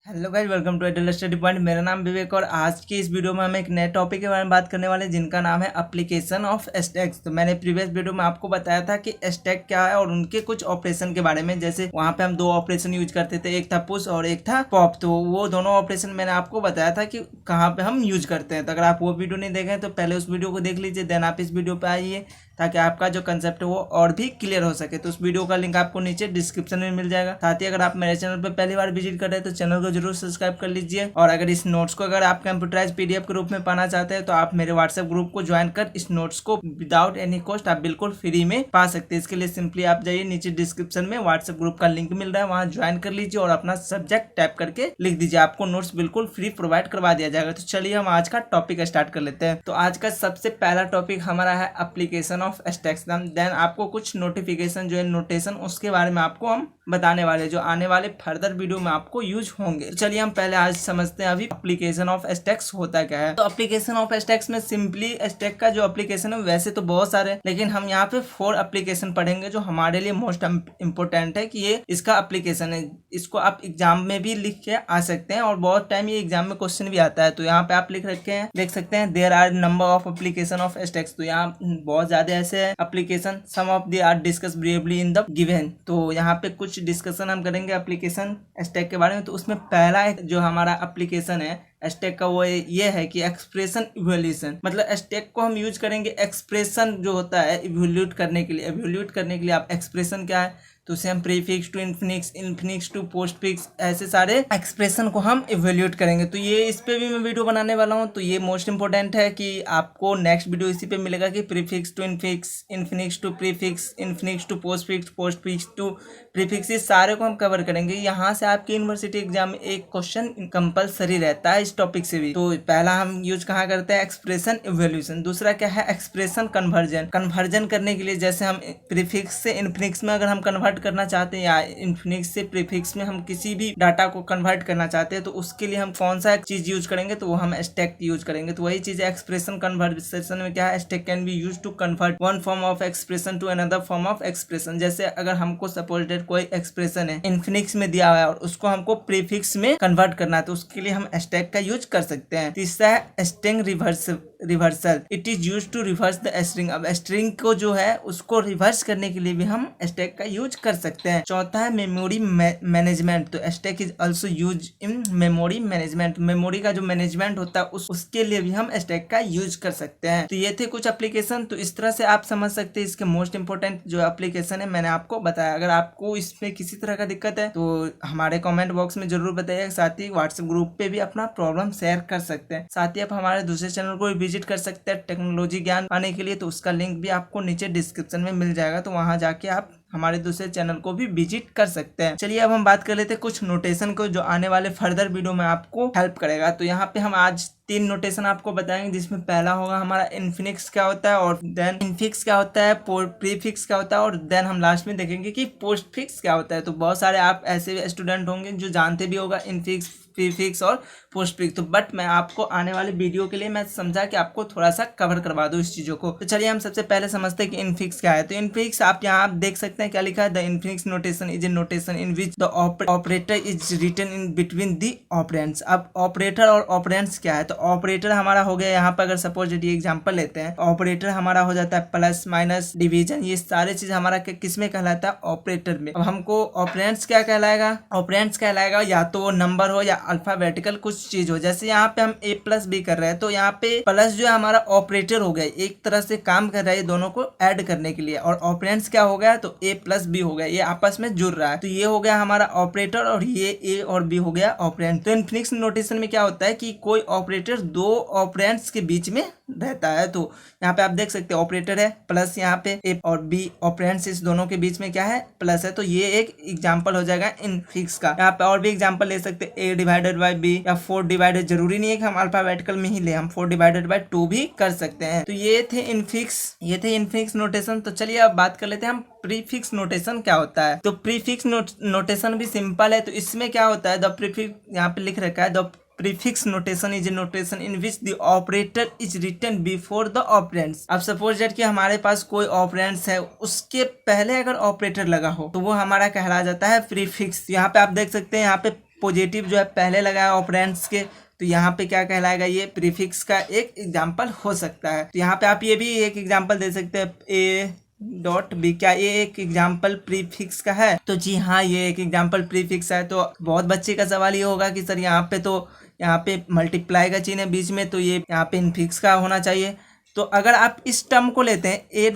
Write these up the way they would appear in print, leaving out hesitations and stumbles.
Hello guys, welcome to एडल study point. मेरा नाम विवेक और आज की इस वीडियो में हम एक नए टॉपिक के बारे में बात करने वाले हैं जिनका नाम है एप्लीकेशन ऑफ स्टैक्स। तो मैंने प्रीवियस वीडियो में आपको बताया था कि स्टैक क्या है और उनके कुछ ऑपरेशन के बारे में। जैसे वहां पे हम दो ऑपरेशन यूज करते थे, एक था पुश और एक था पॉप। तो वो दोनों ऑपरेशन मैंने आपको बताया था कि कहाँ पे हम यूज करते हैं। तो अगर आप वो वीडियो नहीं देखें तो पहले उस वीडियो को देख लीजिए, देन आप इस वीडियो पे आइए ताकि आपका जो कंसेप्ट है वो और भी क्लियर हो सके। तो उस वीडियो का लिंक आपको नीचे डिस्क्रिप्शन में मिल जाएगा। साथ ही अगर आप मेरे चैनल पर पहली बार विजिट कर रहे हैं तो चैनल को जरूर सब्सक्राइब कर लीजिए। और अगर इस नोट्स को अगर आप कंप्यूटराइज पीडीएफ के रूप में पाना चाहते हैं तो आप मेरे व्हाट्सएप ग्रुप को ज्वाइन कर इस नोट्स को विदाउट एनी कॉस्ट आप बिल्कुल फ्री में पा सकते हैं। इसके लिए सिंपली आप जाइए, नीचे डिस्क्रिप्शन में व्हाट्सएप ग्रुप का लिंक मिल रहा है, वहां ज्वाइन कर लीजिए और अपना सब्जेक्ट टाइप करके लिख दीजिए। आपको नोट्स बिल्कुल फ्री प्रोवाइड करवा दिया जाएगा। तो चलिए हम आज का टॉपिक स्टार्ट कर लेते हैं। तो आज का सबसे पहला टॉपिक हमारा है एप्लीकेशन ऑफ स्टैक्स। देन आपको कुछ नोटिफिकेशन जो है नोटेशन उसके बारे में आपको हम बताने वाले जो आने वाले फर्दर वीडियो में आपको यूज होंगे। तो चलिए हम पहले आज समझते हैं अभी एप्लीकेशन ऑफ स्टैक्स होता क्या है। तो एप्लीकेशन ऑफ स्टैक्स में सिंपली स्टैक का जो एप्लीकेशन है वैसे तो बहुत सारे, लेकिन हम यहाँ पे 4 एप्लीकेशन पढ़ेंगे जो हमारे लिए मोस्ट इंपोर्टेंट है कि ये इसका एप्लीकेशन है। इसको आप एग्जाम में भी लिख के आ सकते हैं और बहुत टाइम ये एग्जाम में क्वेश्चन भी आता है। तो यहाँ पे आप लिख रखे हैं, देख सकते हैं, there are number of application of stacks. तो यहाँ बहुत ज्यादा ऐसे application, some of they are discuss briefly in the given. तो यहाँ पे कुछ डिस्कशन हम करेंगे एप्लीकेशन स्टैक के बारे में। तो उसमें पहला जो हमारा एप्लीकेशन है स्टैक का वो ये है कि एक्सप्रेशन इवैल्यूएशन। मतलब स्टैक को हम यूज करेंगे एक्सप्रेशन जो होता है इवैल्यूएट करने के लिए। इवैल्यूएट करने के लिए आप एक्सप्रेशन क्या है तो उसे हम prefix to infix, infix to postfix, ऐसे सारे एक्सप्रेशन को हम इवैल्यूएट करेंगे। तो ये इस पे भी मैं वीडियो बनाने वाला हूँ। तो ये मोस्ट इंपोर्टेंट है कि आपको नेक्स्ट वीडियो इसी पे मिलेगा कि prefix to infix, infix to prefix, infix to postfix, postfix to prefix, इस सारे को हम कवर करेंगे। यहाँ से आपके यूनिवर्सिटी एग्जाम में एक क्वेश्चन कंपलसरी रहता है इस टॉपिक से भी। तो पहला हम यूज कहाँ करते हैं, एक्सप्रेशन इवैल्यूएशन। दूसरा क्या है, एक्सप्रेशन कन्वर्जन। कन्वर्जन करने के लिए जैसे हम प्रीफिक्स से इन्फिनिक्स में अगर हम कन्वर्ट करना चाहते हैं या इन्फिनिक्स से प्रीफिक्स में हम किसी भी डाटा को कन्वर्ट करना चाहते हैं तो उसके लिए हम कौन सा चीज यूज करेंगे, तो वो हम स्टैक यूज करेंगे। तो वही चीज है एक्सप्रेशन कन्वर्सेशन में क्या है, stack can be use to convert one form of expression to another form of expression. जैसे अगर हमको सपोजेड कोई एक्सप्रेशन है इन्फिनिक्स में दिया हुआ है और उसको हमको प्रीफिक्स में कन्वर्ट करना है तो उसके लिए हम स्टैक का यूज कर सकते हैं। तीसरा है string reversal. It is use to reverse the string. अब स्ट्रिंग को जो है उसको रिवर्स करने के लिए भी हम स्टैक का यूज कर सकते हैं। चौथा है मेमोरी मैनेजमेंट। तो stack is also use in memory management. Memory का जो मैनेजमेंट होता है उसके लिए भी हम स्टैक का यूज कर सकते हैं। तो ये थे कुछ एप्लीकेशन। तो इस तरह से आप समझ सकते हैं इसके मोस्ट इंपोर्टेंट जो एप्लीकेशन है मैंने आपको बताया। अगर आपको इसमें किसी तरह का दिक्कत है तो हमारे कमेंट बॉक्स में जरूर बताइएगा। साथ ही व्हाट्सएप ग्रुप पे भी अपना प्रॉब्लम शेयर कर सकते हैं। साथ ही आप हमारे दूसरे चैनल को भी विजिट कर सकते हैं टेक्नोलॉजी ज्ञान पाने के लिए। तो उसका लिंक भी आपको नीचे डिस्क्रिप्शन में मिल जाएगा। तो वहां जाके आप हमारे दूसरे चैनल को भी विजिट कर सकते हैं। चलिए अब हम बात कर लेते हैं कुछ नोटेशन को जो आने वाले फर्दर वीडियो में आपको हेल्प करेगा। तो यहाँ पे हम आज 3 नोटेशन आपको बताएंगे जिसमें पहला होगा हमारा इन्फिनिक्स क्या होता है, और देन इनफिक्स क्या होता है, प्रीफिक्स क्या होता है, और देन हम लास्ट में देखेंगे कि पोस्टफिक्स क्या होता है। तो बहुत सारे आप ऐसे स्टूडेंट होंगे जो जानते भी होगा इनफिक्स, प्रीफिक्स और पोस्टफिक्स। तो बट मैं आपको आने वाले वीडियो के लिए मैं समझा कि आपको थोड़ा सा कवर करवा दूं इस चीजों को। तो चलिए हम सबसे पहले समझते हैं कि इनफिक्स क्या है। तो इनफिक्स आप यहाँ देख सकते हैं क्या लिखा है, the infix notation is a notation in which the operator is written in between the operands. अब ऑपरेटर और ऑपरेंड्स क्या है, तो ऑपरेटर हमारा हो गया यहाँ पर, अगर सपोज ये एग्जांपल लेते हैं, ऑपरेटर हमारा हो जाता है प्लस, माइनस, डिवीजन, ये सारे चीज हमारा किस में कहलाता है, ऑपरेटर में। अब हमको ऑपरेंड्स क्या कहलाएगा, ऑपरेंड्स कहलाएगा या तो वो नंबर हो या अल्फाबेटिकल कुछ चीज हो। जैसे यहाँ पे हम ए प्लस बी कर रहे हैं तो यहाँ पे प्लस जो है हमारा ऑपरेटर हो गया, एक तरह से काम कर रहा है दोनों को ऐड करने के लिए, और ऑपरेंड्स क्या हो गया, तो ए प्लस बी हो गया, ये आपस में जुड़ रहा है। तो ये हो गया हमारा ऑपरेटर और ये ए और बी हो गया ऑपरेंड। तो इनफिनिक्स नोटेशन में क्या होता है कि कोई ऑपरेटर दो ऑपरेंड्स के बीच में रहता है। तो यहाँ पे आप देख सकते हैं ऑपरेटर है प्लस, यहाँ पे ए और बी ऑपरेंड्स, इस दोनों के बीच में क्या है, प्लस है। तो ये एक एग्जांपल हो जाएगा इनफिक्स का। यहाँ पे और भी एग्जांपल ले सकते हैं, ए डिवाइडेड बाय बी या 4 डिवाइडेड, जरूरी नहीं है कि हम अल्फाबेटिकल में ही ले, हम 4 डिवाइडेड बाय 2 भी कर सकते हैं। तो ये थे इनफिक्स नोटेशन। तो चलिए अब बात कर लेते हैं हम प्रीफिक्स नोटेशन क्या होता है। तो प्रीफिक्स नोटेशन भी सिंपल है। तो इसमें क्या होता है, द प्रीफिक्स यहाँ पे लिख रखा है, the prefix notation is a notation in which the operator is written before the operands। अब सपोज दैट कि हमारे पास कोई ऑपरेंड्स है उसके पहले अगर ऑपरेटर लगा हो तो वो हमारा कहला जाता है प्रीफिक्स। यहाँ पे आप देख सकते हैं, यहाँ पे पॉजिटिव जो है पहले लगाया ऑपरेंड्स के, तो यहाँ पे क्या कहलाएगा, ये प्रीफिक्स का एक एग्जाम्पल हो सकता है। तो यहाँ पे आप ये भी एक एग्जाम्पल दे सकते हैं, ए डॉट बी, क्या ये एक एग्जाम्पल प्रीफिक्स का है? तो जी हाँ, ये एक एग्जाम्पल प्रीफिक्स है। तो बहुत बच्चे का सवाल ये होगा कि सर यहाँ पे मल्टीप्लाई का चिन्ह है बीच में, तो ये यहाँ पे इनफिक्स का होना चाहिए। तो अगर आप इस टर्म को लेते हैं ए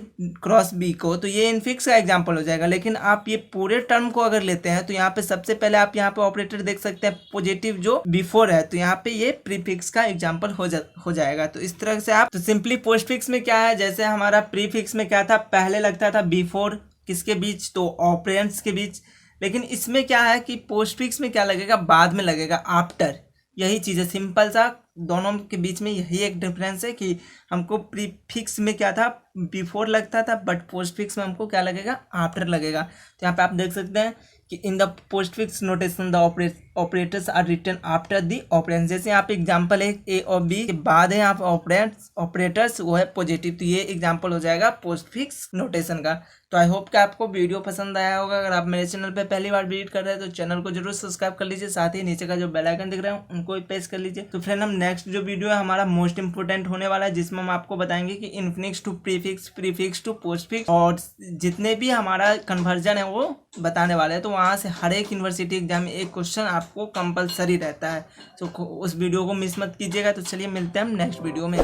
क्रॉस बी को, तो ये इनफिक्स का एग्जाम्पल हो जाएगा। लेकिन आप ये पूरे टर्म को अगर लेते हैं, तो यहाँ पे सबसे पहले आप यहाँ पे ऑपरेटर देख सकते हैं पॉजिटिव जो बिफोर है, तो यहाँ पे ये प्रीफिक्स का एग्जाम्पल हो जाएगा। तो इस तरह से आप, तो सिंपली पोस्टफिक्स में क्या है, जैसे हमारा प्रीफिक्स में क्या था, पहले लगता था बिफोर किसके बीच, तो ऑपरेंड्स के बीच। लेकिन इसमें क्या है कि पोस्टफिक्स में क्या लगेगा, बाद में लगेगा, आफ्टर। यही चीज़ है, सिंपल सा, दोनों के बीच में यही एक डिफरेंस है कि हमको प्रीफिक्स में क्या था, बिफोर लगता था, बट पोस्टफिक्स में हमको क्या लगेगा, आफ्टर लगेगा। तो यहाँ पे आप देख सकते हैं कि in the postfix notation the operators are written after the operands. जैसे यहाँ पे एग्जांपल है ए और बी के बाद है यहाँ पे ऑपरेटर्स, वो है पॉजिटिव, तो ये एग्जांपल हो जाएगा पोस्टफिक्स नोटेशन का। तो आई होप कि आपको वीडियो पसंद आया होगा। अगर आप मेरे चैनल पे पहली बार विजिट कर रहे हैं तो चैनल को जरूर सब्सक्राइब कर लीजिए, साथ ही नीचे का जो बेल आइकन दिख रहा है उनको भी प्रेस कर लीजिए। तो फ्रेंड, हम नेक्स्ट जो वीडियो है हमारा मोस्ट इंपोर्टेंट होने वाला है, जिसमें हम आपको बताएंगे कि infix to prefix, prefix to postfix, और जितने भी हमारा कन्वर्जन है वो बताने वाले हैं। तो वहाँ से हर एक यूनिवर्सिटी एग्जाम में एक क्वेश्चन आपको कंपलसरी रहता है, तो उस वीडियो को मिस मत कीजिएगा। तो चलिए मिलते हैं हम नेक्स्ट वीडियो में।